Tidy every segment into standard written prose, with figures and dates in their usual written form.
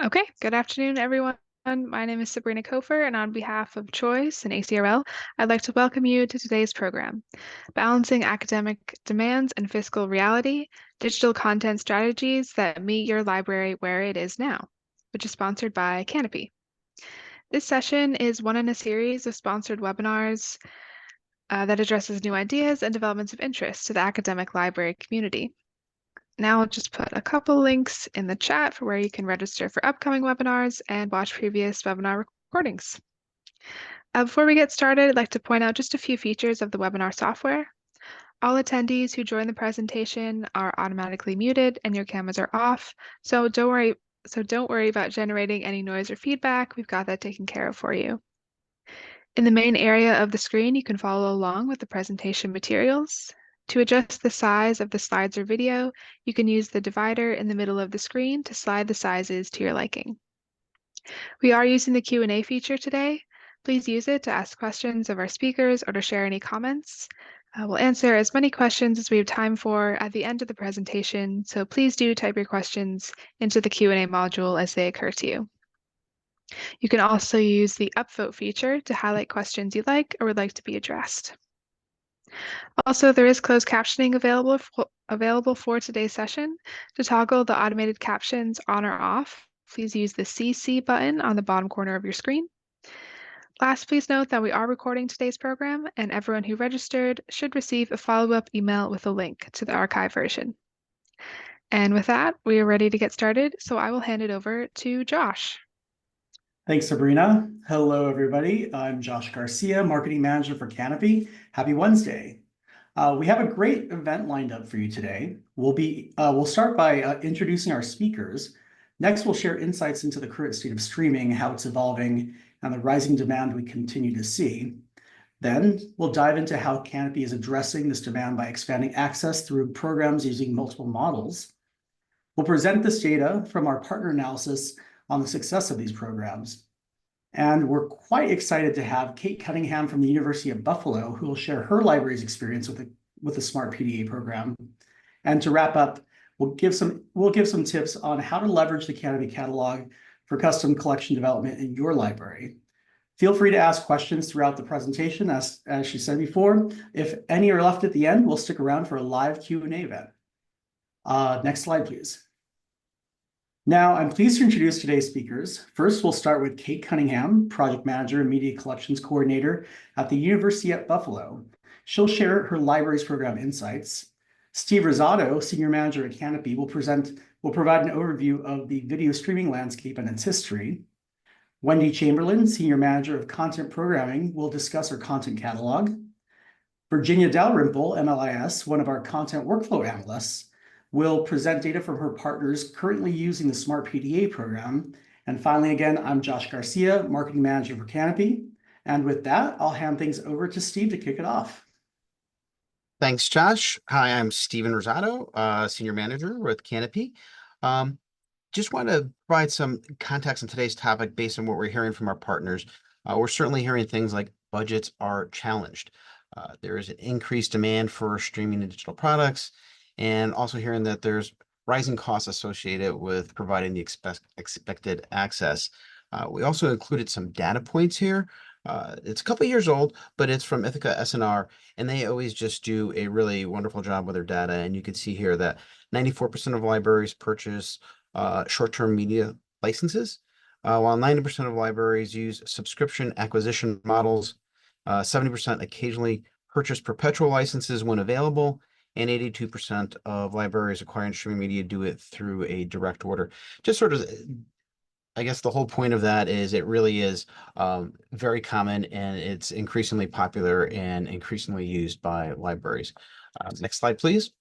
Okay, good afternoon, everyone. My name is Sabrina Kofer, and on behalf of Choice and ACRL, I'd like to welcome you to today's program, Balancing Academic Demands and Fiscal Reality, Digital Content Strategies that Meet Your Library Where It Is Now, which is sponsored by Kanopy. This session is one in a series of sponsored webinars that addresses new ideas and developments of interest to the academic library community. Now I'll just put a couple links in the chat for where you can register for upcoming webinars and watch previous webinar recordings. Before we get started, I'd like to point out just a few features of the webinar software. All attendees who join the presentation are automatically muted and your cameras are off, so don't worry about generating any noise or feedback. We've got that taken care of for you. In the main area of the screen, you can follow along with the presentation materials. To adjust the size of the slides or video, you can use the divider in the middle of the screen to slide the sizes to your liking. We are using the Q&A feature today. Please use it to ask questions of our speakers or to share any comments. We'll answer as many questions as we have time for at the end of the presentation, so please do type your questions into the Q&A module as they occur to you. You can also use the upvote feature to highlight questions you like or would like to be addressed. Also, there is closed captioning available for today's session. To toggle the automated captions on or off, please use the CC button on the bottom corner of your screen. Last, please note that we are recording today's program, and everyone who registered should receive a follow-up email with a link to the archive version. And with that, we are ready to get started, so I will hand it over to Josh. Thanks, Sabrina. Hello, everybody. I'm Josh Garcia, Marketing Manager for Kanopy. Happy Wednesday. We have a great event lined up for you today. We'll start by introducing our speakers. Next, we'll share insights into the current state of streaming, how it's evolving, and the rising demand we continue to see. Then we'll dive into how Kanopy is addressing this demand by expanding access through programs using multiple models. We'll present this data from our partner analysis on the success of these programs. And we're quite excited to have Kate Cunningham from the University of Buffalo, who will share her library's experience with the Smart PDA program. And to wrap up, we'll give some tips on how to leverage the Kanopy catalog for custom collection development in your library. Feel free to ask questions throughout the presentation, as she said before. If any are left at the end, we'll stick around for a live Q&A event. Next slide, please. Now, I'm pleased to introduce today's speakers. First, we'll start with Kate Cunningham, Project Manager and Media Collections Coordinator at the University at Buffalo. She'll share her library's program insights. Steve Rosado, Senior Manager at Kanopy, will provide an overview of the video streaming landscape and its history. Wendy Chamberlain, Senior Manager of Content Programming, will discuss her content catalog. Virginia Dalrymple, MLIS, one of our content workflow analysts, will present data from her partners currently using the Smart PDA program. And finally, again, I'm Josh Garcia, Marketing Manager for Kanopy. And with that, I'll hand things over to Steve to kick it off. Thanks, Josh. Hi, I'm Steven Rosado, Senior Manager with Kanopy. Just want to provide some context on today's topic based on what we're hearing from our partners. We're certainly hearing things like budgets are challenged. There is an increased demand for streaming and digital products, and also hearing that there's rising costs associated with providing the expected access. We also included some data points here. It's a couple of years old, but it's from Ithaca SNR, and they always just do a really wonderful job with their data. And you can see here that 94% of libraries purchase short-term media licenses, while 90% of libraries use subscription acquisition models. 70% occasionally purchase perpetual licenses when available, and 82% of libraries acquiring streaming media do it through a direct order. Just sort of, I guess the whole point of that is it really is very common, and it's increasingly popular and increasingly used by libraries. Next slide, please.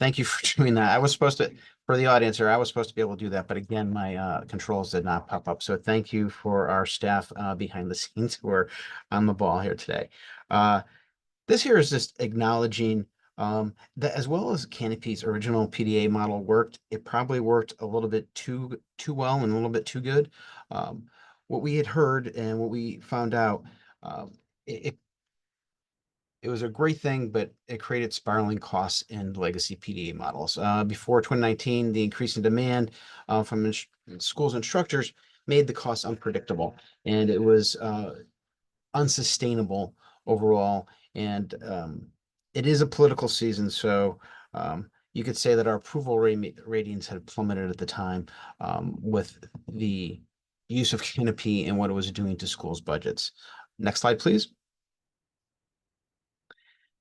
Thank you for doing that. I was supposed to, for the audience here, I was supposed to be able to do that, but again, my controls did not pop up. So thank you for our staff behind the scenes who are on the ball here today. This here is just acknowledging that as well as Kanopy's original PDA model worked, it probably worked a little bit too well and a little bit too good. What we had heard and what we found out, it was a great thing, but it created spiraling costs in legacy PDA models. Before 2019, the increase in demand from schools and instructors made the costs unpredictable, and it was unsustainable overall. And it is a political season, so you could say that our approval ratings had plummeted at the time with the use of Kanopy and what it was doing to schools' budgets. Next slide, please.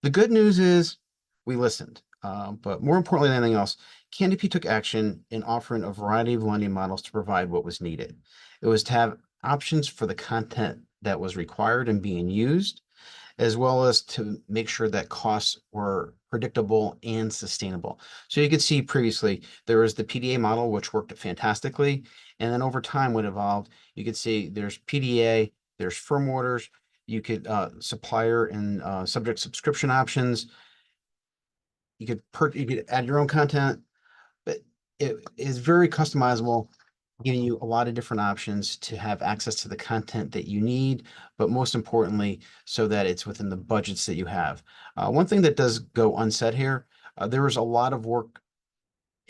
The good news is we listened, but more importantly than anything else, Kanopy took action in offering a variety of lending models to provide what was needed. It was to have options for the content that was required and being used, as well as to make sure that costs were predictable and sustainable. So you could see previously there was the PDA model, which worked fantastically. And then over time, when it evolved, you could see there's PDA, there's firm orders, you could supplier and subject subscription options. You could add your own content, but it is very customizable, giving you a lot of different options to have access to the content that you need, but most importantly, so that it's within the budgets that you have. One thing that does go unsaid here, there was a lot of work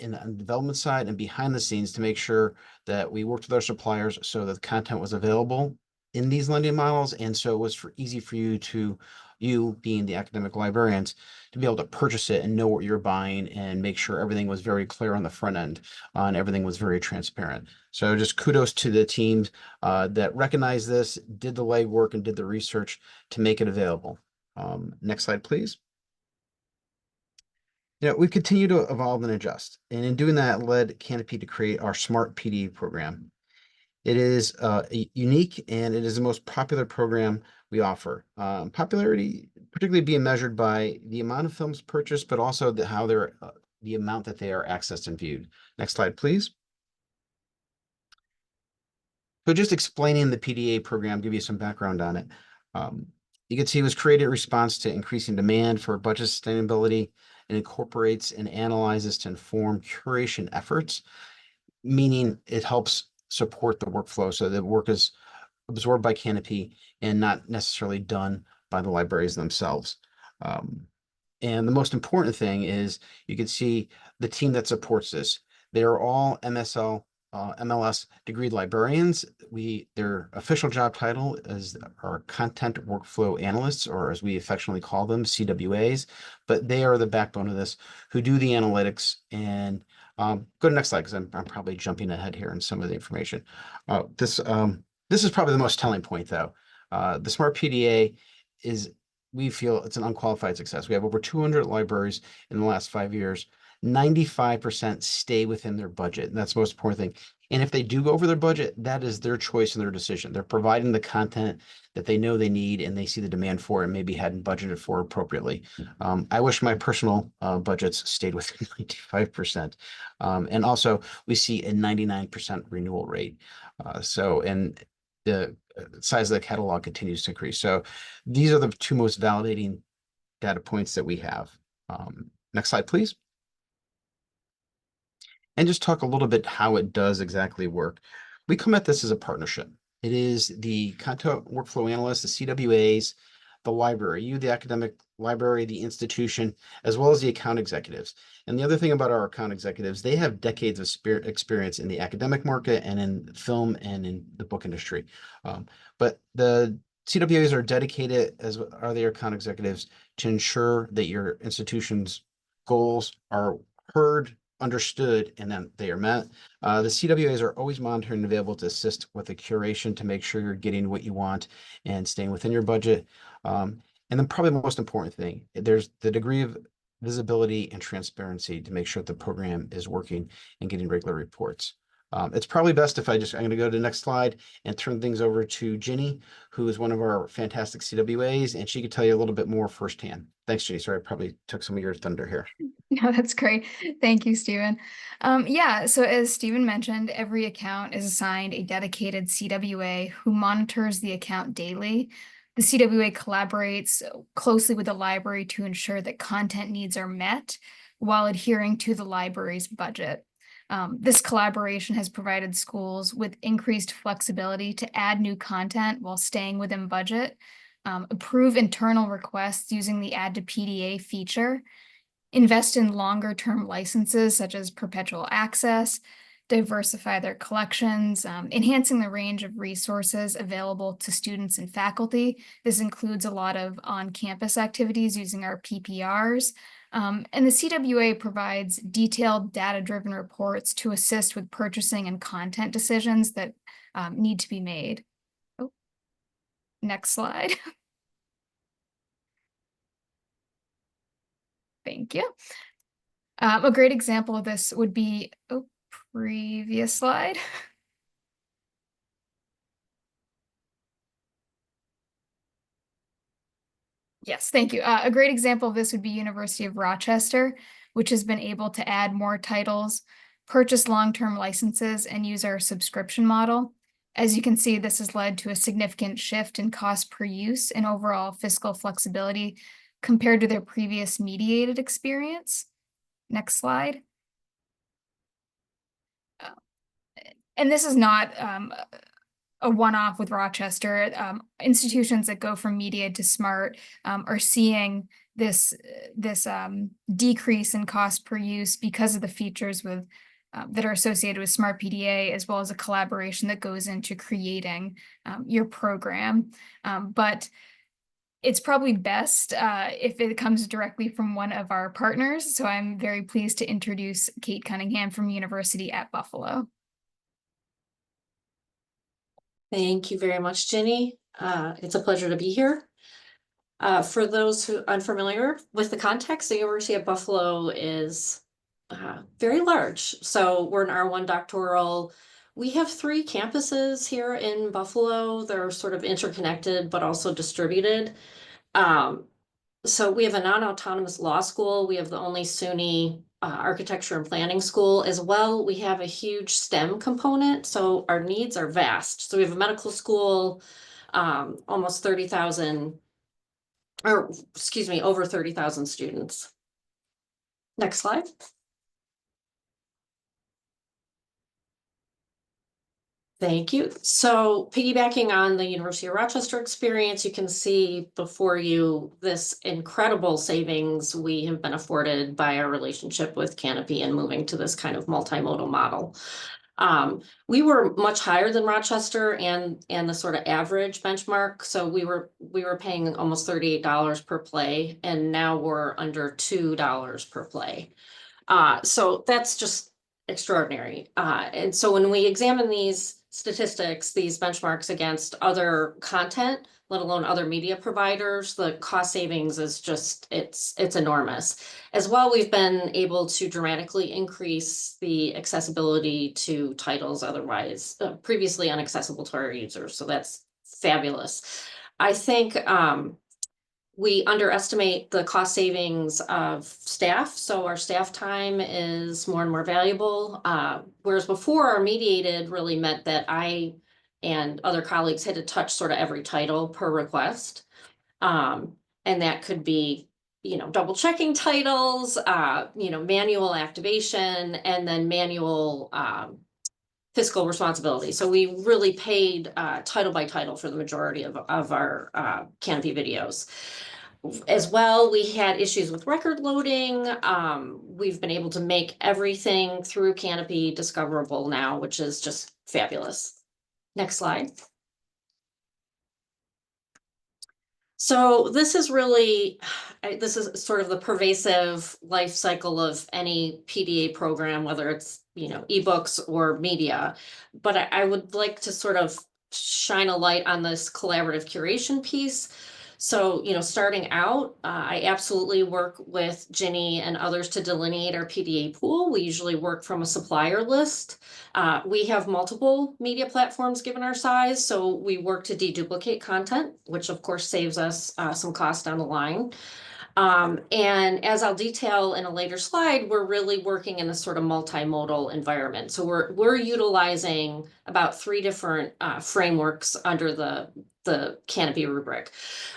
on the development side and behind the scenes to make sure that we worked with our suppliers so that the content was available in these lending models. And so it was easy for you being the academic librarians, to be able to purchase it and know what you're buying and make sure everything was very clear on the front end and everything was very transparent. So just kudos to the teams that recognized this, did the legwork and did the research to make it available. Next slide, please. We've continued to evolve and adjust, and in doing that led Kanopy to create our Smart PD program. It is unique, and it is the most popular program we offer. Popularity particularly being measured by the amount of films purchased, but also the amount that they are accessed and viewed. Next slide, please. So just explaining the PDA program, give you some background on it. You can see it was created in response to increasing demand for budget sustainability, and incorporates and analyzes to inform curation efforts, meaning it helps support the workflow so that work is absorbed by Kanopy and not necessarily done by the libraries themselves. And the most important thing is you can see the team that supports this. They're all MLS degreed librarians. Their official job title is our content workflow analysts, or as we affectionately call them, CWAs, but they are the backbone of this, who do the analytics. And go to the next slide, because I'm probably jumping ahead here in some of the information. This is probably the most telling point, though. The Smart PDA we feel it's an unqualified success. We have over 200 libraries in the last 5 years. 95% stay within their budget. And that's the most important thing. And if they do go over their budget, that is their choice and their decision. They're providing the content that they know they need and they see the demand for and maybe hadn't budgeted for appropriately. I wish my personal budgets stayed within 95%. And also we see a 99% renewal rate. And the size of the catalog continues to increase. So these are the two most validating data points that we have. Next slide, please. And just talk a little bit how it does exactly work. We come at this as a partnership. It is the content workflow analysts, the CWAs, the library, you, the academic library, the institution, as well as the account executives. And the other thing about our account executives, they have decades of experience in the academic market and in film and in the book industry. But the CWAs are dedicated, as are their account executives, to ensure that your institution's goals are heard, understood, and then they are met. The CWAs are always monitoring and available to assist with the curation to make sure you're getting what you want and staying within your budget. And then probably the most important thing, there's the degree of visibility and transparency to make sure that the program is working and getting regular reports. It's probably best if I'm going to go to the next slide and turn things over to Ginny, who is one of our fantastic CWAs, and she could tell you a little bit more firsthand. Thanks, Ginny. Sorry, I probably took some of your thunder here. No, that's great. Thank you, Stephen. So as Stephen mentioned, every account is assigned a dedicated CWA who monitors the account daily. The CWA collaborates closely with the library to ensure that content needs are met while adhering to the library's budget. This collaboration has provided schools with increased flexibility to add new content while staying within budget. approve internal requests using the Add to PDA feature, invest in longer-term licenses such as perpetual access, diversify their collections, enhancing the range of resources available to students and faculty. This includes a lot of on-campus activities using our PPRs. And the CWA provides detailed data-driven reports to assist with purchasing and content decisions that need to be made. Oh, next slide. Thank you. A great example of this would be, previous slide. Yes, thank you. A great example of this would be University of Rochester, which has been able to add more titles, purchase long-term licenses, and use our subscription model. As you can see, this has led to a significant shift in cost per use and overall fiscal flexibility compared to their previous mediated experience. Next slide. And this is not a one-off with Rochester. Institutions that go from mediated to smart are seeing this decrease in cost per use because of the features with that are associated with Smart PDA, as well as a collaboration that goes into creating your program. But it's probably best if it comes directly from one of our partners. So I'm very pleased to introduce Kate Cunningham from University at Buffalo. Thank you very much, Jenny. It's a pleasure to be here. For those who are unfamiliar with the context, the University of Buffalo is very large. So we're an R1 doctoral. We have 3 campuses here in Buffalo. They're sort of interconnected, but also distributed. So we have a non-autonomous law school. We have the only SUNY architecture and planning school as well. We have a huge STEM component, so our needs are vast. So we have a medical school, almost 30,000, or excuse me, over 30,000 students. Next slide. Thank you. So piggybacking on the University of Rochester experience, you can see before you this incredible savings we have been afforded by our relationship with Kanopy and moving to this kind of multimodal model. We were much higher than Rochester and the sort of average benchmark. So we were paying almost $38 per play, and now we're under $2 per play. So that's just extraordinary. And so when we examine these statistics, these benchmarks against other content, let alone other media providers, the cost savings is just, it's enormous. As well, we've been able to dramatically increase the accessibility to titles otherwise previously inaccessible to our users. So that's fabulous. I think we underestimate the cost savings of staff. So our staff time is more and more valuable. Whereas before, our mediated really meant that I and other colleagues had to touch sort of every title per request. And that could be, double checking titles, manual activation, and then manual fiscal responsibility. So we really paid title by title for the majority of our Kanopy videos. As well, we had issues with record loading. We've been able to make everything through Kanopy discoverable now, which is just fabulous. Next slide. So this is really, this is sort of the pervasive life cycle of any PDA program, whether it's, ebooks or media. But I would like to sort of shine a light on this collaborative curation piece. So, starting out, I absolutely work with Ginny and others to delineate our PDA pool. We usually work from a supplier list. We have multiple media platforms given our size, so we work to deduplicate content, which of course saves us some cost down the line. And as I'll detail in a later slide, we're really working in a sort of multimodal environment. So we're utilizing about 3 different frameworks under the Kanopy rubric.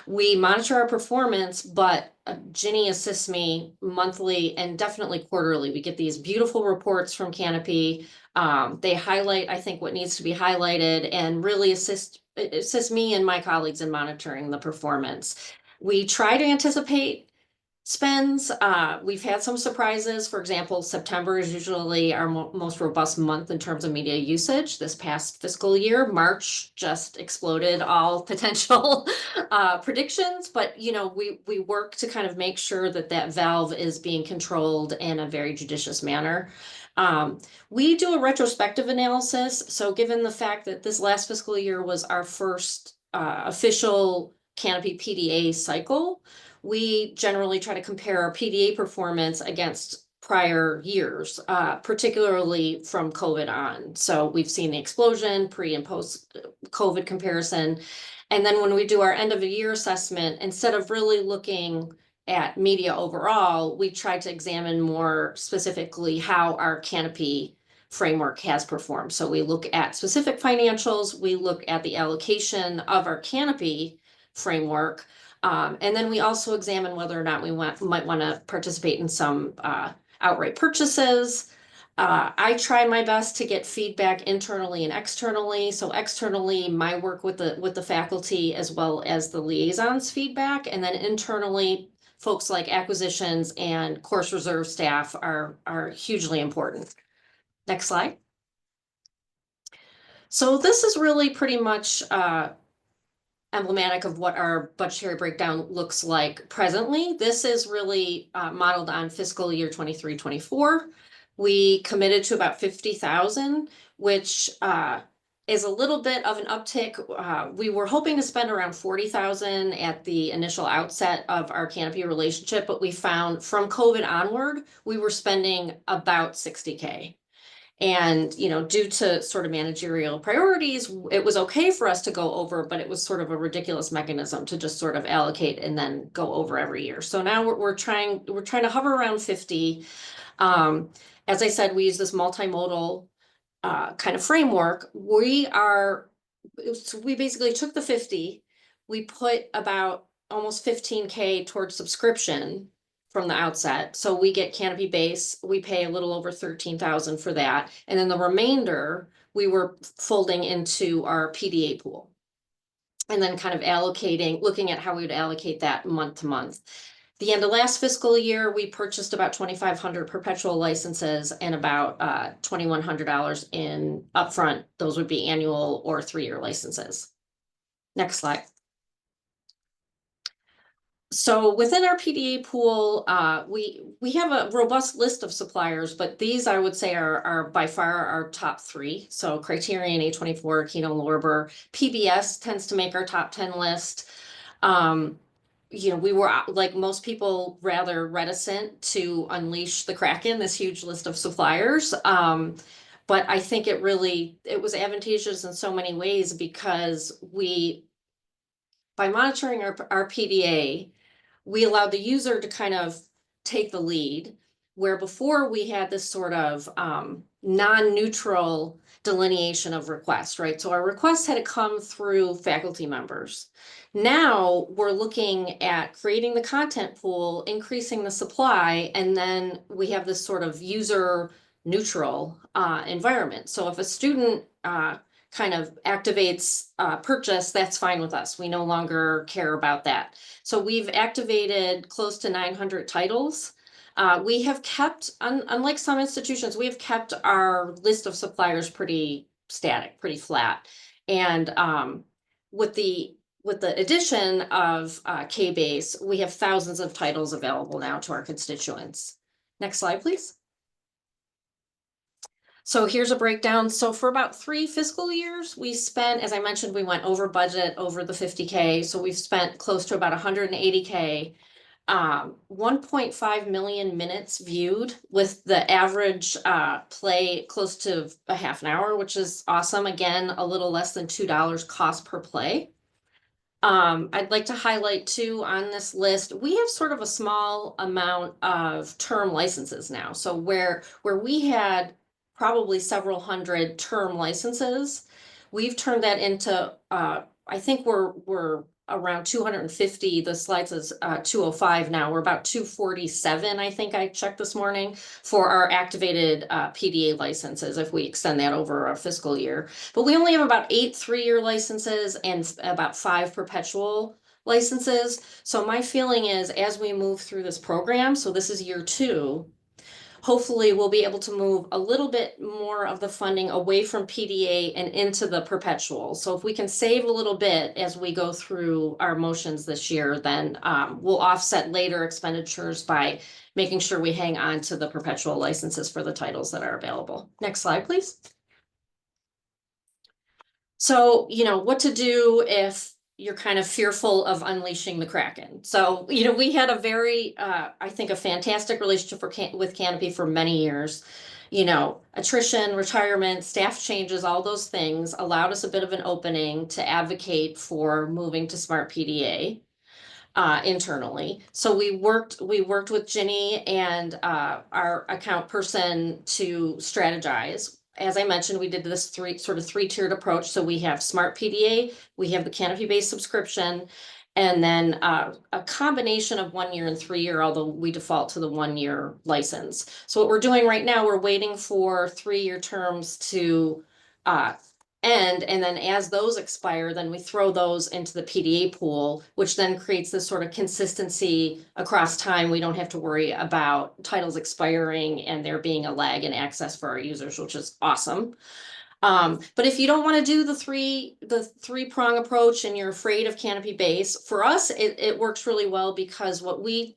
We monitor our performance, but Ginny assists me monthly and definitely quarterly. We get these beautiful reports from Kanopy. They highlight, I think, what needs to be highlighted and really assist me and my colleagues in monitoring the performance. We try to anticipate spends. We've had some surprises. For example, September is usually our most robust month in terms of media usage. This past fiscal year, March just exploded all potential predictions. But we work to kind of make sure that valve is being controlled in a very judicious manner. We do a retrospective analysis. So given the fact that this last fiscal year was our first official Kanopy PDA cycle, we generally try to compare our PDA performance against prior years, particularly from COVID on. So we've seen the explosion, pre and post COVID comparison. And then when we do our end of the year assessment, instead of really looking at media overall, we try to examine more specifically how our Kanopy framework has performed. So we look at specific financials, we look at the allocation of our Kanopy framework, and then we also examine whether or not we might want to participate in some outright purchases. I try my best to get feedback internally and externally. So externally, my work with the faculty as well as the liaisons feedback, and then internally, folks like acquisitions and course reserve staff are hugely important. Next slide. So this is really pretty much emblematic of what our budgetary breakdown looks like presently. This is really modeled on fiscal year 23-24. We committed to about 50,000, which is a little bit of an uptick. We were hoping to spend around 40,000 at the initial outset of our Kanopy relationship, but we found from COVID onward, we were spending about 60K. And, due to sort of managerial priorities, it was okay for us to go over, but it was sort of a ridiculous mechanism to just sort of allocate and then go over every year. So now we're trying to hover around 50. As I said, we use this multimodal kind of framework. We basically took the 50, we put about almost 15K towards subscription from the outset. So we get Kanopy base, we pay a little over 13,000 for that. And then the remainder, we were folding into our PDA pool. And then kind of looking at how we would allocate that month to month. The end of last fiscal year, we purchased about 2,500 perpetual licenses and about $2,100 in upfront. Those would be annual or 3-year licenses. Next slide. So within our PDA pool, we have a robust list of suppliers, but these I would say are by far our top 3. So Criterion, A24, Kino Lorber, PBS tends to make our top 10 list. We were, like most people, rather reticent to unleash the Kraken, this huge list of suppliers. But I think it was advantageous in so many ways because by monitoring our PDA, we allowed the user to kind of take the lead, where before we had this sort of non-neutral delineation of requests, right? So our requests had to come through faculty members. Now we're looking at creating the content pool, increasing the supply, and then we have this sort of user neutral environment. So if a student kind of activates purchase, that's fine with us. We no longer care about that. So we've activated close to 900 titles. We have kept, unlike some institutions, we have kept our list of suppliers pretty static, pretty flat. And with the addition of K-Base, we have thousands of titles available now to our constituents. Next slide, please. So here's a breakdown. So for about 3 fiscal years, we spent, as I mentioned, we went over budget, over the 50K. So we've spent close to about 180K, 1.5 million minutes viewed with the average play close to a half an hour, which is awesome. Again, a little less than $2 cost per play. I'd like to highlight too on this list, we have sort of a small amount of term licenses now. So where we had probably several hundred term licenses, we've turned that into, I think we're around 250. The slide says 205 now. We're about 247, I think I checked this morning, for our activated PDA licenses if we extend that over a fiscal year. But we only have about 8 3-year licenses and about 5 perpetual licenses. So my feeling is as we move through this program, so this is year 2, hopefully we'll be able to move a little bit more of the funding away from PDA and into the perpetual. So if we can save a little bit as we go through our motions this year, then we'll offset later expenditures by making sure we hang on to the perpetual licenses for the titles that are available. Next slide, please. So, what to do if you're kind of fearful of unleashing the Kraken. So, we had a very, I think, a fantastic relationship with Kanopy for many years. Attrition, retirement, staff changes, all those things allowed us a bit of an opening to advocate for moving to Smart PDA internally. So we worked with Ginny and our account person to strategize. As I mentioned, we did this three-tiered approach. So we have Smart PDA, we have the Kanopy-based subscription, and then a combination of 1 year and 3 year, although we default to the 1 year license. So what we're doing right now, we're waiting for 3-year terms to end, and then as those expire, then we throw those into the PDA pool, which then creates this sort of consistency across time. We don't have to worry about titles expiring and there being a lag in access for our users, which is awesome. But if you don't want to do the three-prong approach and you're afraid of Kanopy base, for us, it works really well because what we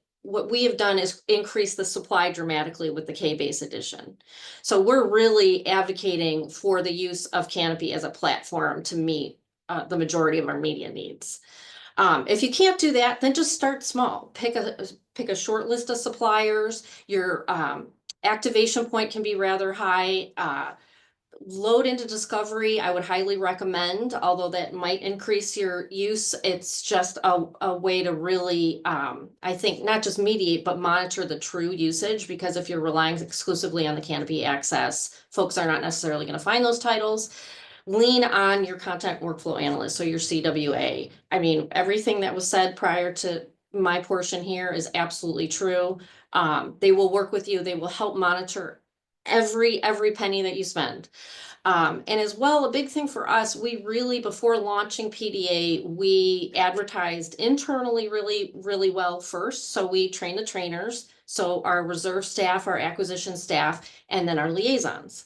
have done is increase the supply dramatically with the K-base edition. So we're really advocating for the use of Kanopy as a platform to meet the majority of our media needs. If you can't do that, then just start small. Pick a short list of suppliers. Your activation point can be rather high. Load into Discovery, I would highly recommend, although that might increase your use. It's just a way to really, I think, not just mediate, but monitor the true usage, because if you're relying exclusively on the Kanopy access, folks are not necessarily going to find those titles. Lean on your content workflow analyst, so your CWA. I mean, everything that was said prior to my portion here is absolutely true. They will work with you. They will help monitor every penny that you spend. And as well, a big thing for us, we really, before launching PDA, we advertised internally really, really well first. So we trained the trainers, so our reserve staff, our acquisition staff, and then our liaisons.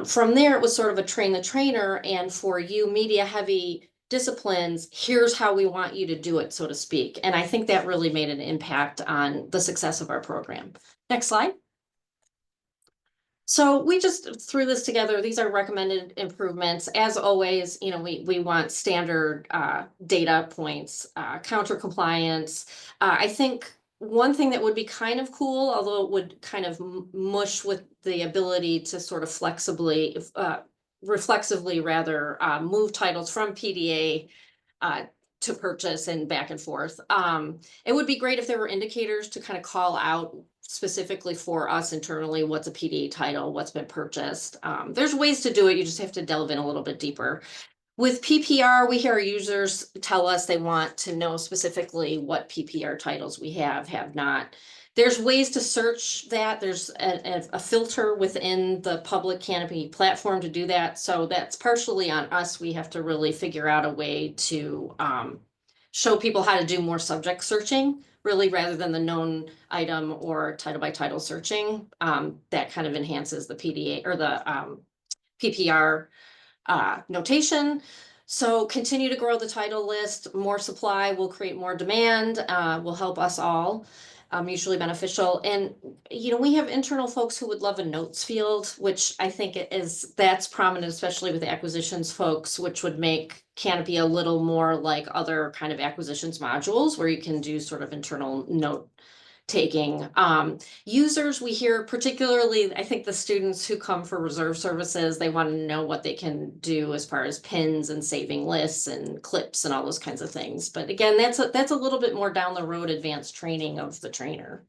From there, it was sort of a train the trainer, and for you media heavy disciplines, here's how we want you to do it, so to speak. And I think that really made an impact on the success of our program. Next slide. So we just threw this together. These are recommended improvements. As always, we want standard data points, counter compliance. I think one thing that would be kind of cool, although it would kind of mush with the ability to sort of reflexively rather, move titles from PDA to purchase and back and forth. It would be great if there were indicators to kind of call out specifically for us internally what's a PDA title, what's been purchased. There's ways to do it. You just have to delve in a little bit deeper. With PPR, we hear our users tell us they want to know specifically what PPR titles we have not. There's ways to search that. There's a filter within the public Kanopy platform to do that. So that's partially on us. We have to really figure out a way to show people how to do more subject searching, really, rather than the known item or title by title searching. That kind of enhances the PDA or the PPR notation. So continue to grow the title list. More supply will create more demand, will help us all. Mutually beneficial. And, we have internal folks who would love a notes field, which I think that's prominent, especially with acquisitions folks, which would make Kanopy a little more like other kind of acquisitions modules where you can do sort of internal note taking. Users, we hear particularly, I think the students who come for reserve services, they want to know what they can do as far as pins and saving lists and clips and all those kinds of things. But again, that's a little bit more down the road advanced training of the trainer.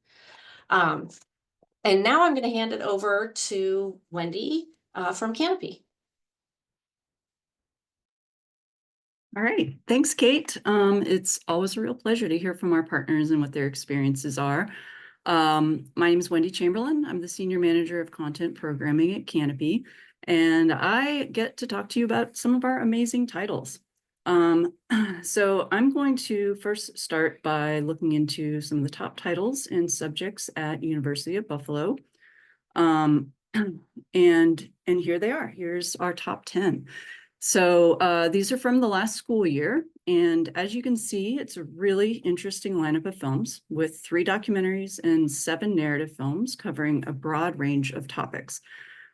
And now I'm going to hand it over to Wendy from Kanopy. All right, thanks, Kate. It's always a real pleasure to hear from our partners and what their experiences are. My name is Wendy Chamberlain. I'm the Senior Manager of Content Programming at Kanopy, and I get to talk to you about some of our amazing titles. So I'm going to first start by looking into some of the top titles and subjects at University of Buffalo. And here they are. Here's our top 10. So these are from the last school year, and as you can see, it's a really interesting lineup of films with 3 documentaries and 7 narrative films covering a broad range of topics.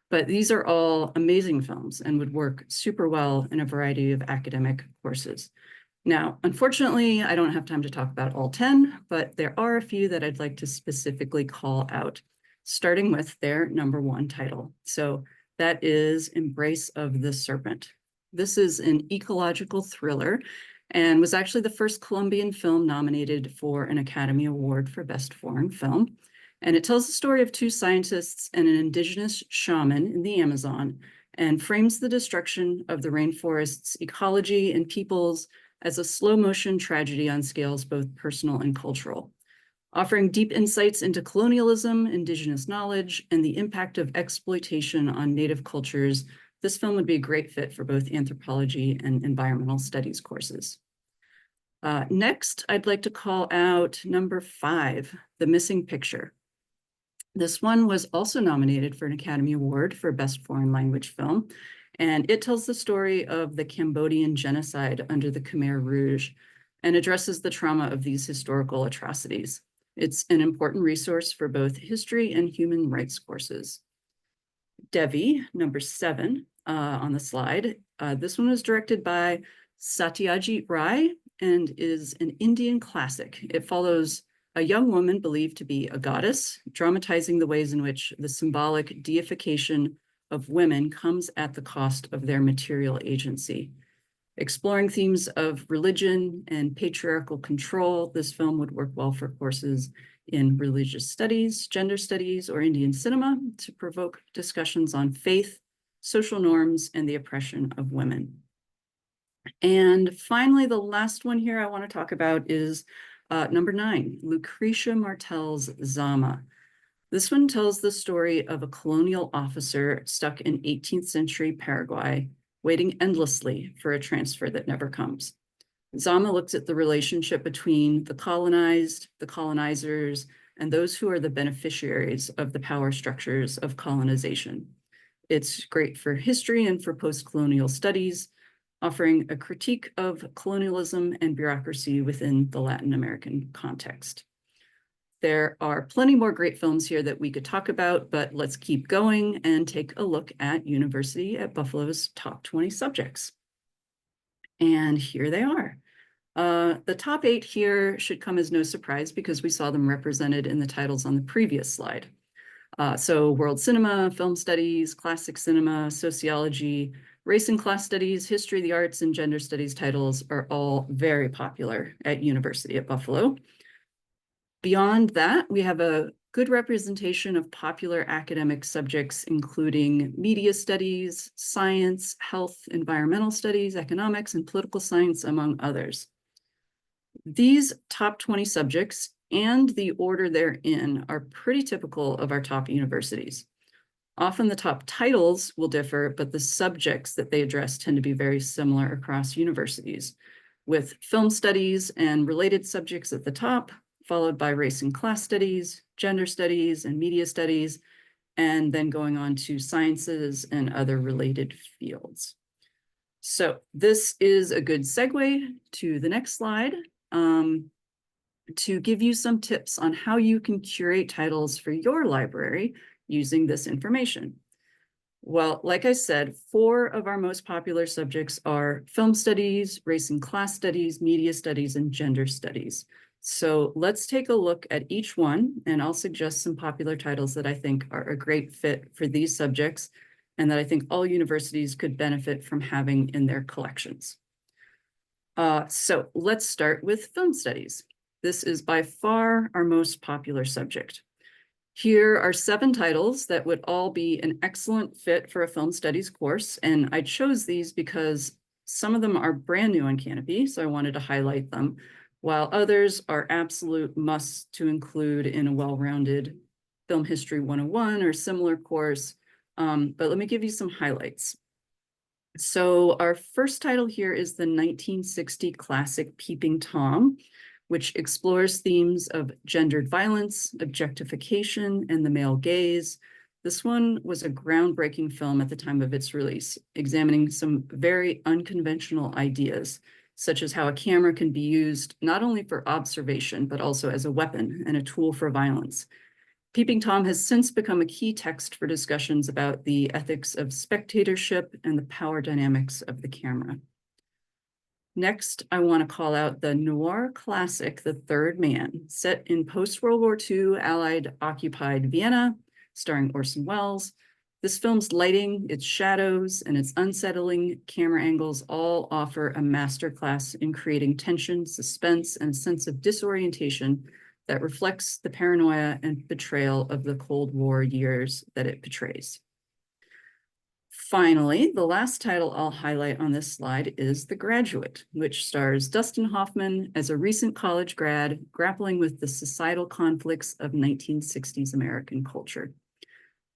But these are all amazing films and would work super well in a variety of academic courses. Now, unfortunately, I don't have time to talk about all 10, but there are a few that I'd like to specifically call out, starting with their #1 title. So that is Embrace of the Serpent. This is an ecological thriller and was actually the first Colombian film nominated for an Academy Award for Best Foreign Film. And it tells the story of 2 scientists and an indigenous shaman in the Amazon and frames the destruction of the rainforest's ecology and peoples as a slow-motion tragedy on scales both personal and cultural. Offering deep insights into colonialism, indigenous knowledge, and the impact of exploitation on native cultures, this film would be a great fit for both anthropology and environmental studies courses. Next, I'd like to call out #5, The Missing Picture. This one was also nominated for an Academy Award for Best Foreign Language Film, and it tells the story of the Cambodian genocide under the Khmer Rouge and addresses the trauma of these historical atrocities. It's an important resource for both history and human rights courses. Devi, #7 on the slide. This one was directed by Satyajit Ray and is an Indian classic. It follows a young woman believed to be a goddess, dramatizing the ways in which the symbolic deification of women comes at the cost of their material agency. Exploring themes of religion and patriarchal control, this film would work well for courses in religious studies, gender studies, or Indian cinema to provoke discussions on faith, social norms, and the oppression of women. And finally, the last one here I want to talk about is #9, Lucretia Martel's Zama. This one tells the story of a colonial officer stuck in 18th century Paraguay, waiting endlessly for a transfer that never comes. Zama looks at the relationship between the colonized, the colonizers, and those who are the beneficiaries of the power structures of colonization. It's great for history and for post-colonial studies, offering a critique of colonialism and bureaucracy within the Latin American context. There are plenty more great films here that we could talk about, but let's keep going and take a look at University at Buffalo's top 20 subjects. And here they are. The top 8 here should come as no surprise because we saw them represented in the titles on the previous slide. So world cinema, film studies, classic cinema, sociology, race and class studies, history of the arts, and gender studies titles are all very popular at University at Buffalo. Beyond that, we have a good representation of popular academic subjects, including media studies, science, health, environmental studies, economics, and political science, among others. These top 20 subjects and the order they're in are pretty typical of our top universities. Often the top titles will differ, but the subjects that they address tend to be very similar across universities, with film studies and related subjects at the top, followed by race and class studies, gender studies, and media studies, and then going on to sciences and other related fields. So this is a good segue to the next slide to give you some tips on how you can curate titles for your library using this information. Well, like I said, 4 of our most popular subjects are film studies, race and class studies, media studies, and gender studies. So let's take a look at each one, and I'll suggest some popular titles that I think are a great fit for these subjects and that I think all universities could benefit from having in their collections. So let's start with film studies. This is by far our most popular subject. Here are 7 titles that would all be an excellent fit for a film studies course, and I chose these because some of them are brand new on Kanopy, so I wanted to highlight them, while others are absolute musts to include in a well-rounded Film History 101 or similar course, but let me give you some highlights. So our first title here is the 1960 classic Peeping Tom, which explores themes of gendered violence, objectification, and the male gaze. This one was a groundbreaking film at the time of its release, examining some very unconventional ideas, such as how a camera can be used not only for observation, but also as a weapon and a tool for violence. Peeping Tom has since become a key text for discussions about the ethics of spectatorship and the power dynamics of the camera. Next, I want to call out the noir classic, The Third Man, set in post-World War II Allied occupied Vienna, starring Orson Welles. This film's lighting, its shadows, and its unsettling camera angles all offer a masterclass in creating tension, suspense, and a sense of disorientation that reflects the paranoia and betrayal of the Cold War years that it portrays. Finally, the last title I'll highlight on this slide is The Graduate, which stars Dustin Hoffman as a recent college grad grappling with the societal conflicts of 1960s American culture.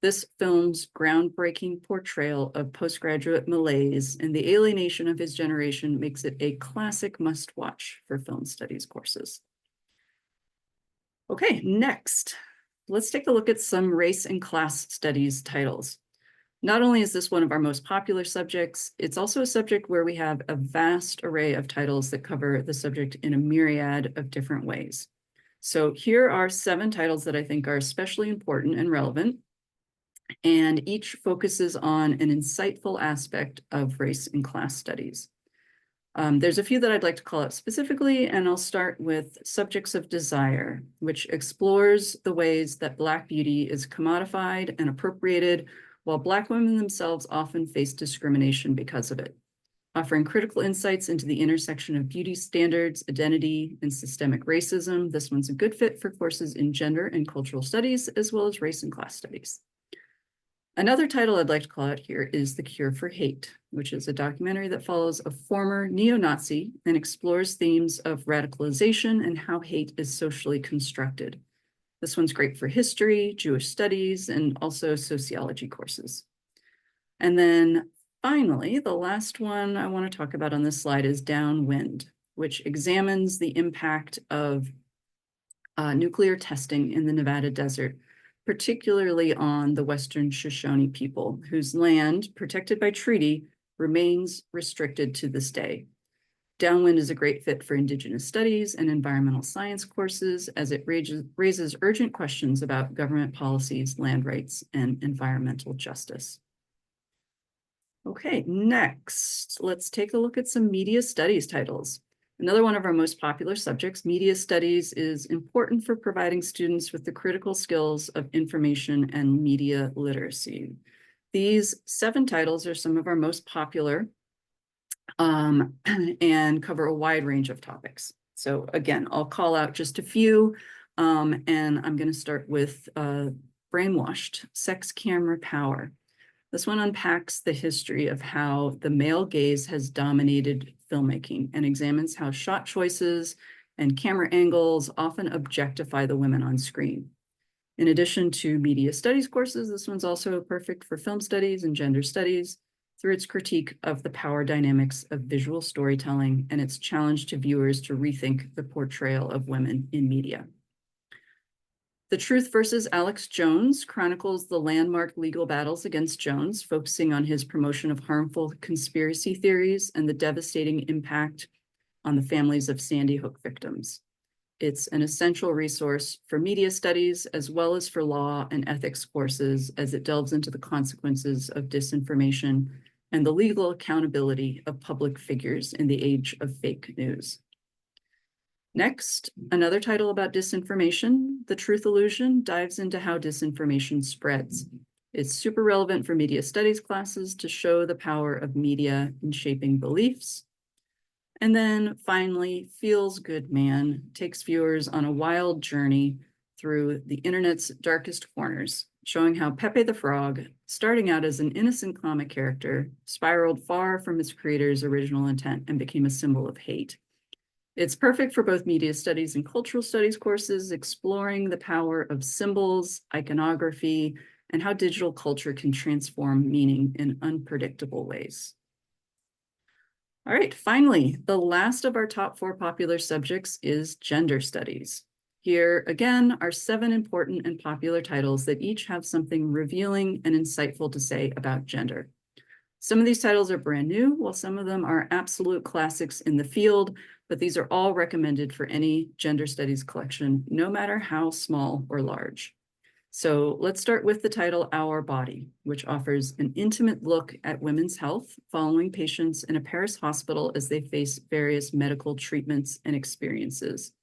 This film's groundbreaking portrayal of postgraduate malaise and the alienation of his generation makes it a classic must-watch for film studies courses. Okay, next, let's take a look at some race and class studies titles. Not only is this one of our most popular subjects, it's also a subject where we have a vast array of titles that cover the subject in a myriad of different ways. So here are 7 titles that I think are especially important and relevant, and each focuses on an insightful aspect of race and class studies. There's a few that I'd like to call out specifically, and I'll start with Subjects of Desire, which explores the ways that Black beauty is commodified and appropriated, while Black women themselves often face discrimination because of it, offering critical insights into the intersection of beauty standards, identity, and systemic racism. This one's a good fit for courses in gender and cultural studies, as well as race and class studies. Another title I'd like to call out here is The Cure for Hate, which is a documentary that follows a former neo-Nazi and explores themes of radicalization and how hate is socially constructed. This one's great for history, Jewish studies, and also sociology courses. And then finally, the last one I want to talk about on this slide is Downwind, which examines the impact of nuclear testing in the Nevada desert, particularly on the Western Shoshone people, whose land, protected by treaty, remains restricted to this day. Downwind is a great fit for Indigenous studies and environmental science courses, as it raises urgent questions about government policies, land rights, and environmental justice. Okay, next, let's take a look at some media studies titles. Another one of our most popular subjects, media studies, is important for providing students with the critical skills of information and media literacy. These 7 titles are some of our most popular and cover a wide range of topics. So again, I'll call out just a few, and I'm going to start with Brainwashed, Sex Camera Power. This one unpacks the history of how the male gaze has dominated filmmaking and examines how shot choices and camera angles often objectify the women on screen. In addition to media studies courses, this one's also perfect for film studies and gender studies through its critique of the power dynamics of visual storytelling and its challenge to viewers to rethink the portrayal of women in media. The Truth versus Alex Jones chronicles the landmark legal battles against Jones, focusing on his promotion of harmful conspiracy theories and the devastating impact on the families of Sandy Hook victims. It's an essential resource for media studies as well as for law and ethics courses as it delves into the consequences of disinformation and the legal accountability of public figures in the age of fake news. Next, another title about disinformation, The Truth Illusion, dives into how disinformation spreads. It's super relevant for media studies classes to show the power of media in shaping beliefs. And then finally, Feels Good Man takes viewers on a wild journey through the internet's darkest corners, showing how Pepe the Frog, starting out as an innocent comic character, spiraled far from its creator's original intent and became a symbol of hate. It's perfect for both media studies and cultural studies courses, exploring the power of symbols, iconography, and how digital culture can transform meaning in unpredictable ways. All right, finally, the last of our top 4 popular subjects is gender studies. Here, again, are 7 important and popular titles that each have something revealing and insightful to say about gender. Some of these titles are brand new, while some of them are absolute classics in the field, but these are all recommended for any gender studies collection, no matter how small or large. So let's start with the title Our Body, which offers an intimate look at women's health following patients in a Paris hospital as they face various medical treatments and experiences.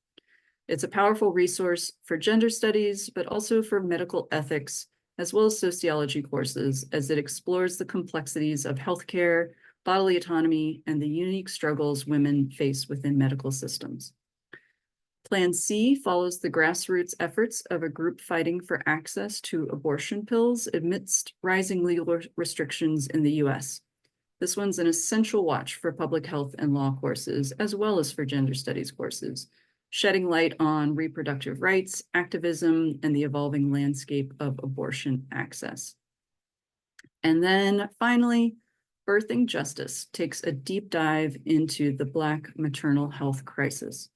It's a powerful resource for gender studies, but also for medical ethics, as well as sociology courses, as it explores the complexities of healthcare, bodily autonomy, and the unique struggles women face within medical systems. Plan C follows the grassroots efforts of a group fighting for access to abortion pills amidst rising legal restrictions in the US. This one's an essential watch for public health and law courses, as well as for gender studies courses, shedding light on reproductive rights, activism, and the evolving landscape of abortion access. And then finally, Birthing Justice takes a deep dive into the Black maternal health crisis,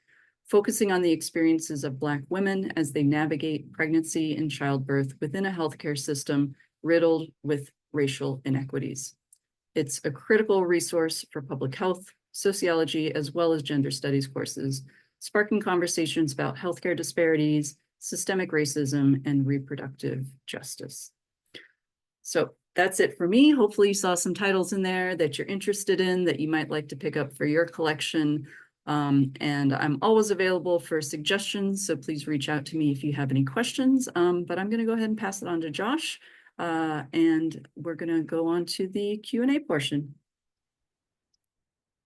focusing on the experiences of Black women as they navigate pregnancy and childbirth within a healthcare system riddled with racial inequities. It's a critical resource for public health, sociology, as well as gender studies courses, sparking conversations about healthcare disparities, systemic racism, and reproductive justice. So that's it for me. Hopefully you saw some titles in there that you're interested in, that you might like to pick up for your collection. And I'm always available for suggestions, so please reach out to me if you have any questions. But I'm going to go ahead and pass it on to Josh, and we're going to go on to the Q&A portion.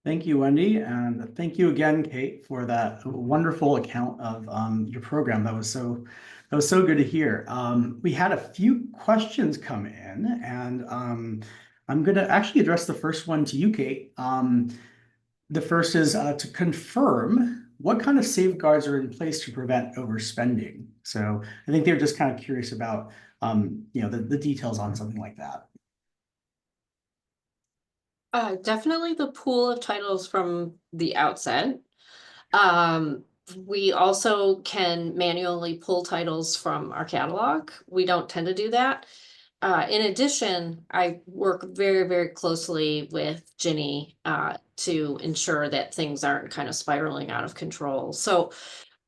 Thank you, Wendy, and thank you again, Kate, for that wonderful account of your program. That was so good to hear. We had a few questions come in, and I'm going to actually address the first one to you, Kate. The first is to confirm what kind of safeguards are in place to prevent overspending. So I think they're just kind of curious about the details on something like that. Definitely the pool of titles from the outset. We also can manually pull titles from our catalog. We don't tend to do that. In addition, I work very, very closely with Ginny to ensure that things aren't kind of spiraling out of control. So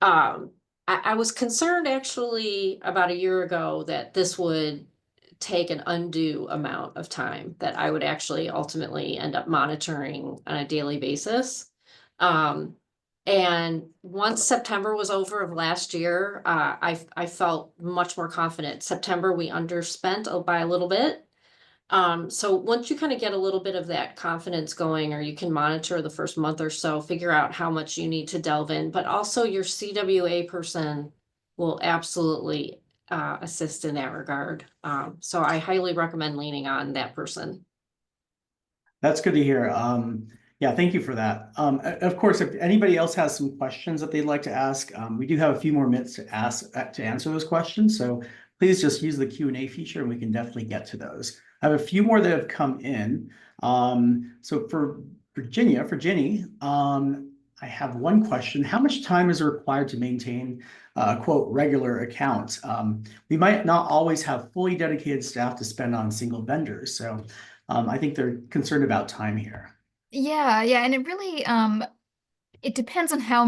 I was concerned actually about a year ago that this would take an undue amount of time, that I would actually ultimately end up monitoring on a daily basis. And once September was over of last year, I felt much more confident. September, we underspent by a little bit. So once you kind of get a little bit of that confidence going, or you can monitor the first month or so, figure out how much you need to delve in, but also your CWA person will absolutely assist in that regard. So I highly recommend leaning on that person. That's good to hear. Yeah, thank you for that. Of course, if anybody else has some questions that they'd like to ask, we do have a few more minutes to answer those questions. So please just use the Q&A feature and we can definitely get to those. I have a few more that have come in. So for Ginny, I have one question. How much time is required to maintain a quote regular account? We might not always have fully dedicated staff to spend on single vendors. So I think they're concerned about time here. Yeah, and it really it depends on how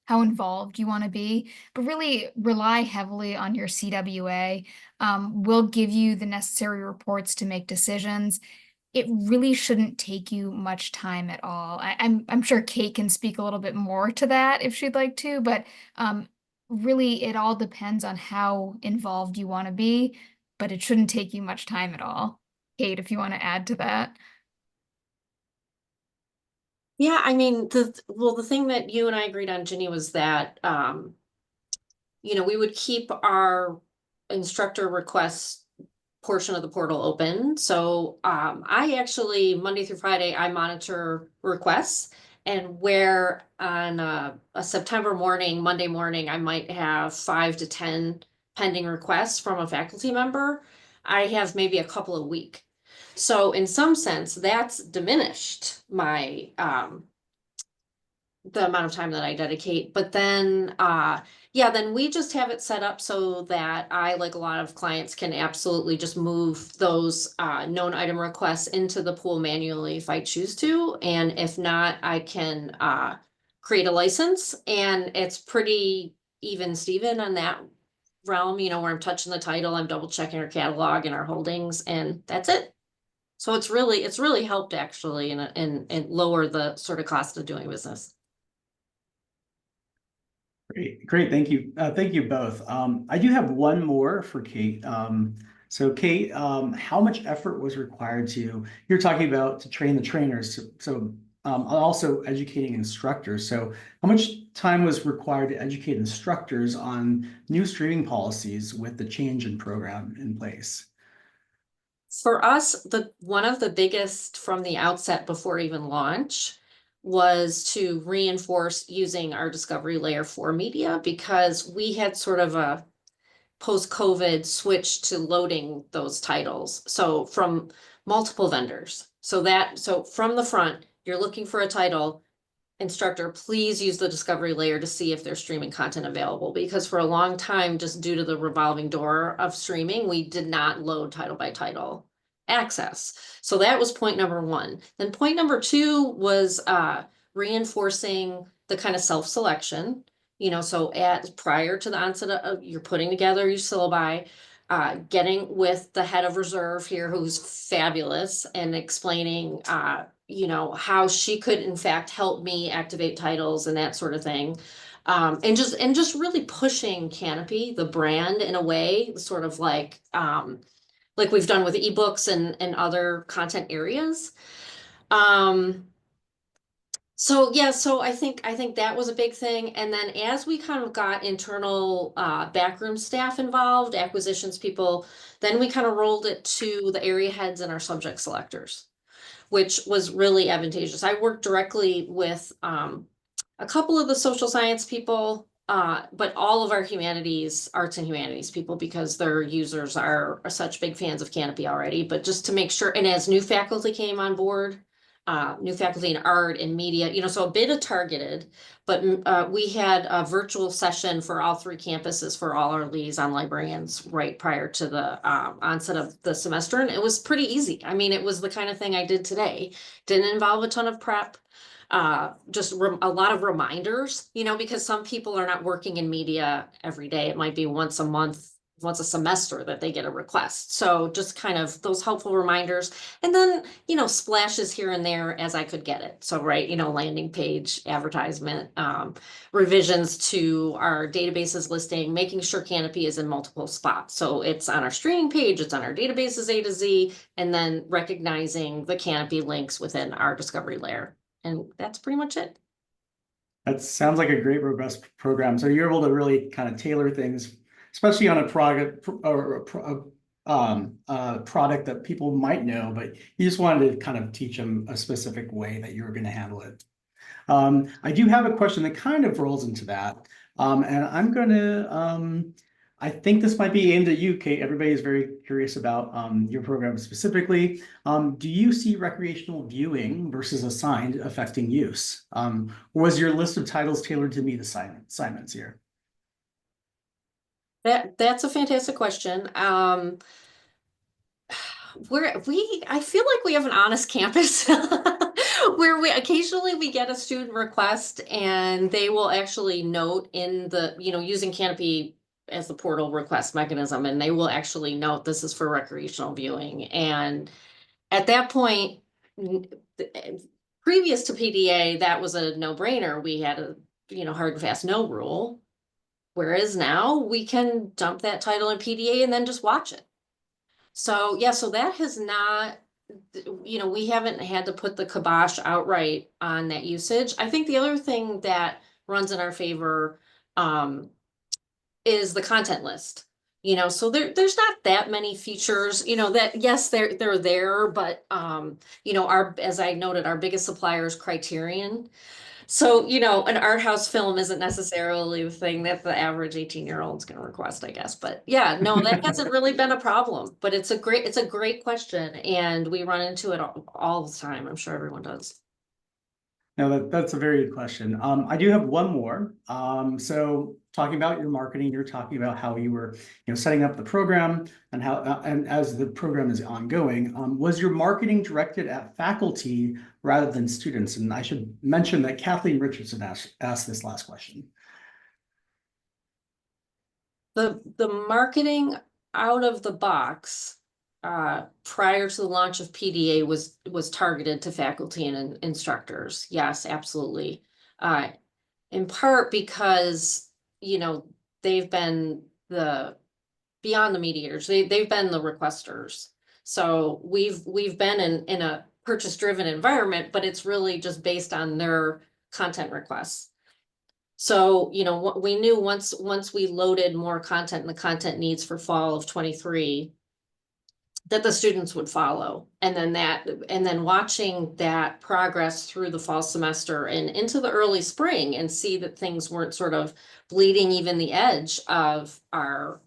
how involved you want to be, but really rely heavily on your CWA. We'll give you the necessary reports to make decisions. It really shouldn't take you much time at all. I'm sure Kate can speak a little bit more to that if she'd like to, but really it all depends on how involved you want to be, but it shouldn't take you much time at all. Kate, if you want to add to that. Yeah, I mean, the thing that you and I agreed on, Ginny, was that we would keep our instructor requests portion of the portal open. So I actually, Monday through Friday, I monitor requests, and where on a September morning, Monday morning, I might have 5 to 10 pending requests from a faculty member, I have maybe a couple a week. So in some sense, that's diminished my the amount of time that I dedicate. But then yeah, then we just have it set up so that I, like a lot of clients, can absolutely just move those known item requests into the pool manually if I choose to. And if not, I can create a license, and it's pretty even Steven on that realm, where I'm touching the title, I'm double checking our catalog and our holdings, and that's it. So it's really helped actually and lower the sort of cost of doing business. Great. Thank you. Thank you both. I do have one more for Kate. So Kate, how much effort was required you're talking about to train the trainers. So also educating instructors. So how much time was required to educate instructors on new streaming policies with the change in program in place? For us, one of the biggest from the outset before even launch was to reinforce using our discovery layer for media, because we had sort of a post-COVID switch to loading those titles. So from multiple vendors. So from the front, you're looking for a title, instructor, please use the discovery layer to see if there's streaming content available, because for a long time, just due to the revolving door of streaming, we did not load title by title access. So that was point number one. Then point number two was reinforcing the kind of self-selection, so prior to the onset of you're putting together your syllabi, getting with the head of reserve here, who's fabulous, and explaining how she could in fact help me activate titles and that sort of thing. And just really pushing Kanopy, the brand, in a way, sort of like we've done with ebooks and other content areas. So yeah, so I think that was a big thing. And then as we kind of got internal backroom staff involved, acquisitions people, then we kind of rolled it to the area heads and our subject selectors, which was really advantageous. I worked directly with a couple of the social science people, but all of our arts and humanities people, because their users are such big fans of Kanopy already. But just to make sure, and as new faculty came on board, new faculty in art and media, so a bit of targeted, but we had a virtual session for all 3 campuses for all our liaison librarians right prior to the onset of the semester. And it was pretty easy. I mean, it was the kind of thing I did today. Didn't involve a ton of prep, just a lot of reminders, because some people are not working in media every day. It might be once a month, once a semester that they get a request. So just kind of those helpful reminders, and then, splashes here and there as I could get it. So, right, landing page advertisement, revisions to our databases listing, making sure Kanopy is in multiple spots. So it's on our streaming page, it's on our databases A to Z, and then recognizing the Kanopy links within our discovery layer. And that's pretty much it. That sounds like a great, robust program. So you're able to really kind of tailor things, especially on a product or a product that people might know, but you just wanted to kind of teach them a specific way that you were going to handle it. I do have a question that kind of rolls into that. And I'm going to, I think this might be aimed at you, Kate. Everybody is very curious about your program specifically. Do you see recreational viewing versus assigned affecting use? Or was your list of titles tailored to meet assignments here? That's a fantastic question. I feel like we have an honest campus. where we occasionally get a student request and they will actually note in the, using Kanopy as the portal request mechanism, and they will actually note this is for recreational viewing. And at that point, previous to PDA, that was a no-brainer. We had a, hard and fast no rule. Whereas now we can dump that title in PDA and then just watch it. So yeah, so that has not, we haven't had to put the kibosh outright on that usage. I think the other thing that runs in our favor is the content list. So there's not that many features, that yes, they're there, but as I noted, our biggest supplier is Criterion. So, an art house film isn't necessarily the thing that the average 18-year-old is going to request, I guess. But yeah, no, that hasn't really been a problem. But it's a great question, and we run into it all the time. I'm sure everyone does. No, that's a very good question. I do have one more. So talking about your marketing, you're talking about how you were, setting up the program and how, and as the program is ongoing, was your marketing directed at faculty rather than students? And I should mention that Kathleen Richardson asked this last question. The marketing out of the box prior to the launch of PDA was targeted to faculty and instructors. Yes, absolutely. In part because, they've been beyond the mediators, they've been the requesters. So we've been in a purchase driven environment, but it's really just based on their content requests. So, we knew once we loaded more content and the content needs for fall of 23, that the students would follow. And then watching that progress through the fall semester and into the early spring and see that things weren't sort of bleeding even the edge of our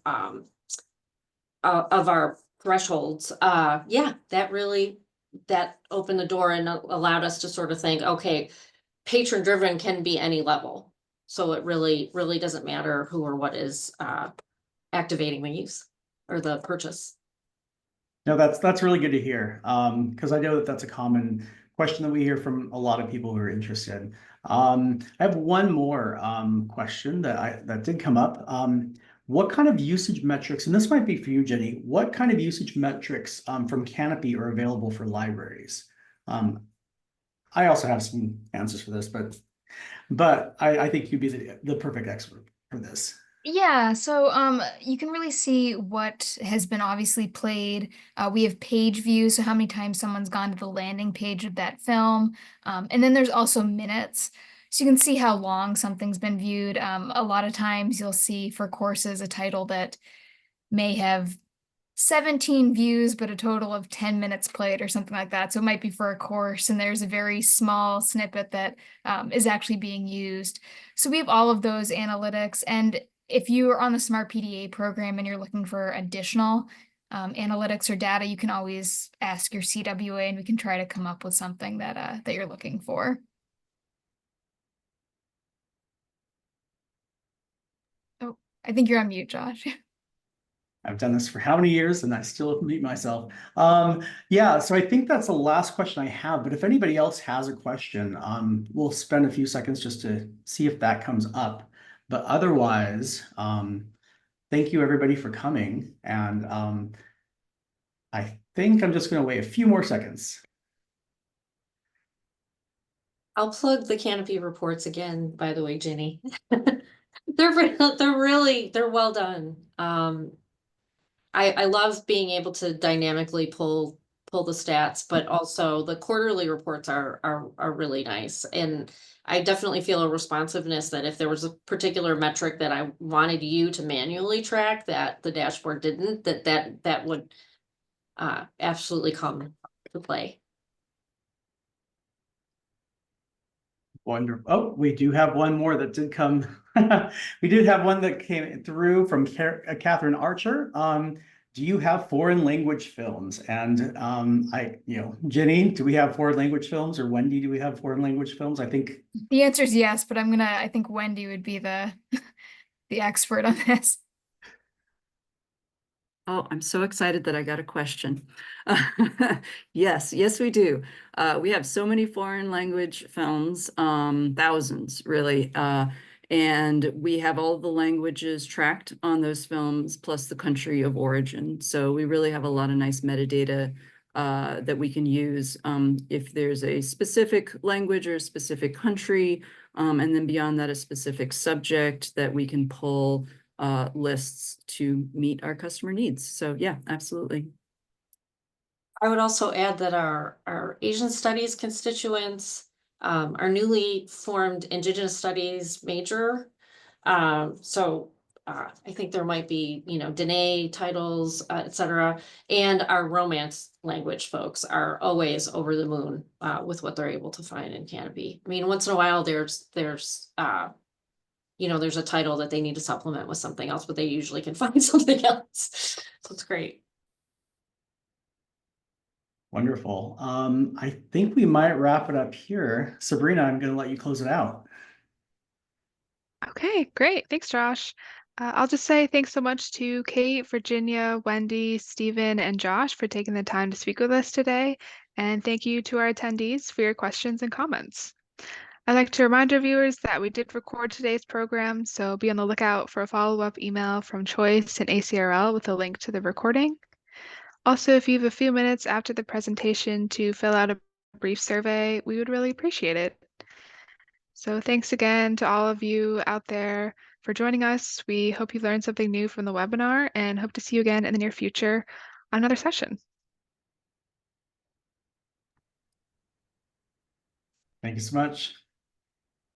thresholds. Yeah, that opened the door and allowed us to sort of think, okay, patron driven can be any level. So it really doesn't matter who or what is activating the use or the purchase. No, that's really good to hear. Because I know that's a common question that we hear from a lot of people who are interested. I have one more question that did come up. What kind of usage metrics, and this might be for you, Jenny, what kind of usage metrics from Kanopy are available for libraries? I also have some answers for this, but I think you'd be the perfect expert for this. Yeah, so you can really see what has been obviously played. We have page views, so how many times someone's gone to the landing page of that film. And then there's also minutes. So you can see how long something's been viewed. A lot of times you'll see for courses a title that may have 17 views, but a total of 10 minutes played or something like that. So it might be for a course, and there's a very small snippet that is actually being used. So we have all of those analytics. And if you are on the Smart PDA program and you're looking for additional analytics or data, you can always ask your CWA and we can try to come up with something that you're looking for. Oh, I think you're on mute, Josh. I've done this for how many years and I still mute myself. Yeah, so I think that's the last question I have, but if anybody else has a question, we'll spend a few seconds just to see if that comes up. But otherwise, thank you everybody for coming. And I think I'm just going to wait a few more seconds. I'll plug the Kanopy reports again, by the way, Jenny. They're well done. I love being able to dynamically pull the stats, but also the quarterly reports are really nice. And I definitely feel a responsiveness that if there was a particular metric that I wanted you to manually track that the dashboard didn't, that would absolutely come to play. Wonderful. Oh, we do have one more that did come. We did have one that came through from Catherine Archer. Do you have foreign language films? And Jenny, do we have foreign language films, or Wendy, do we have foreign language films? I think the answer is yes, but I think Wendy would be the expert on this. Oh, I'm so excited that I got a question. Yes, we do. We have so many foreign language films, thousands really. And we have all the languages tracked on those films, plus the country of origin. So we really have a lot of nice metadata that we can use if there's a specific language or a specific country, and then beyond that, a specific subject that we can pull lists to meet our customer needs. So yeah, absolutely. I would also add that our Asian studies constituents, our newly formed Indigenous studies major. I think there might be, Dene titles, et cetera. And our Romance language folks are always over the moon with what they're able to find in Kanopy. I mean, once in a while there's a title that they need to supplement with something else, but they usually can find something else. So it's great. Wonderful. I think we might wrap it up here. Sabrina, I'm going to let you close it out. Okay, great. Thanks, Josh. I'll just say thanks so much to Kate, Virginia, Wendy, Stephen, and Josh for taking the time to speak with us today. And thank you to our attendees for your questions and comments. I'd like to remind our viewers that we did record today's program, so be on the lookout for a follow-up email from Choice and ACRL with a link to the recording. Also, if you have a few minutes after the presentation to fill out a brief survey, we would really appreciate it. So thanks again to all of you out there for joining us. We hope you learned something new from the webinar and hope to see you again in the near future on another session. Thank you so much.